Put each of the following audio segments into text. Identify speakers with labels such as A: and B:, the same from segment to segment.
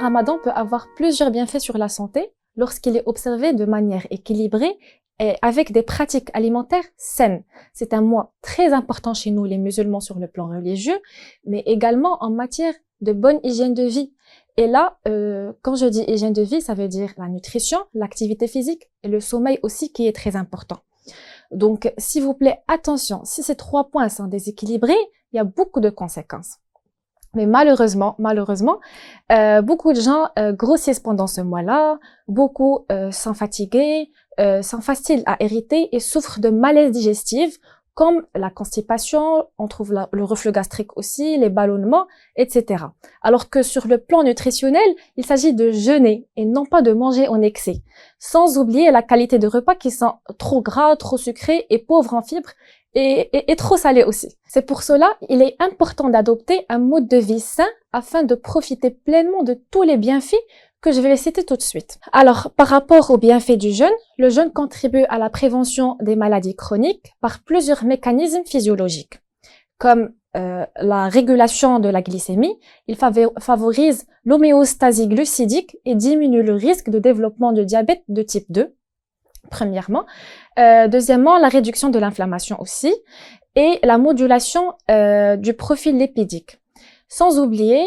A: Ramadan peut avoir plusieurs bienfaits sur la santé lorsqu'il est observé de manière équilibrée et avec des pratiques alimentaires saines. C'est un mois très important chez nous, les musulmans, sur le plan religieux, mais également en matière de bonne hygiène de vie. Et là, quand je dis hygiène de vie, ça veut dire la nutrition, l'activité physique et le sommeil aussi qui est très important. Donc, s'il vous plaît, attention, si ces 3 points sont déséquilibrés, il y a beaucoup de conséquences. Mais malheureusement, beaucoup de gens grossissent pendant ce mois-là, beaucoup sont fatigués, sont faciles à irriter et souffrent de malaises digestifs comme la constipation, on trouve le reflux gastrique aussi, les ballonnements, etc. Alors que sur le plan nutritionnel, il s'agit de jeûner et non pas de manger en excès. Sans oublier la qualité de repas qui sont trop gras, trop sucrés et pauvres en fibres et trop salés aussi. C'est pour cela il est important d'adopter un mode de vie sain afin de profiter pleinement de tous les bienfaits que je vais les citer tout de suite. Alors, par rapport aux bienfaits du jeûne, le jeûne contribue à la prévention des maladies chroniques par plusieurs mécanismes physiologiques, comme la régulation de la glycémie. Il favorise l'homéostasie glucidique et diminue le risque de développement de diabète de type 2, premièrement. Deuxièmement, la réduction de l'inflammation aussi et la modulation du profil lipidique. Sans oublier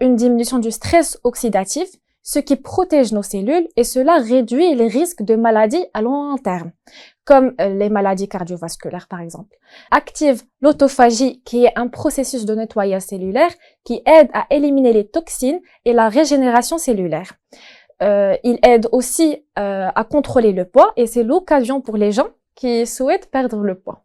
A: une diminution du stress oxydatif, ce qui protège nos cellules et cela réduit les risques de maladies à long terme, comme les maladies cardiovasculaires par exemple. Active l'autophagie qui est un processus de nettoyage cellulaire qui aide à éliminer les toxines et la régénération cellulaire. Il aide aussi à contrôler le poids et c'est l'occasion pour les gens qui souhaitent perdre le poids.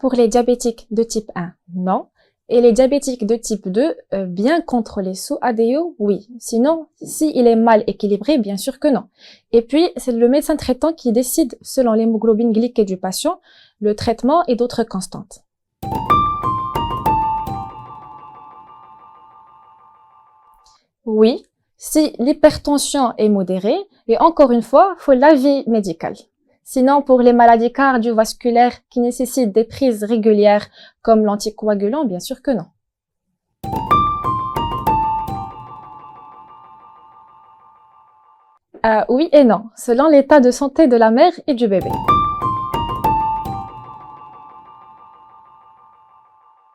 A: Pour les diabétiques de type 1, non. Et les diabétiques de type 2, bien contrôlés sous ADO, oui. Sinon, s'il est mal équilibré, bien sûr que non. Et puis, c'est le médecin traitant qui décide, selon l'hémoglobine glyquée du patient, le traitement et d'autres constantes. Oui, si l'hypertension est modérée, et encore une fois, il faut l'avis médical. Sinon, pour les maladies cardiovasculaires qui nécessitent des prises régulières comme l'anticoagulant, bien sûr que non. Oui et non, selon l'état de santé de la mère et du bébé.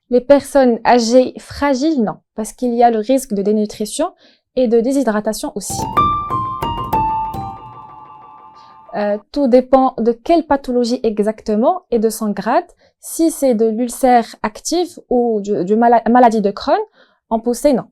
A: Les personnes âgées fragiles, non, parce qu'il y a le risque de dénutrition et de déshydratation aussi. Tout dépend de quelle pathologie exactement et de son grade. Si c'est de l'ulcère actif ou maladie de Crohn, en poussée, non.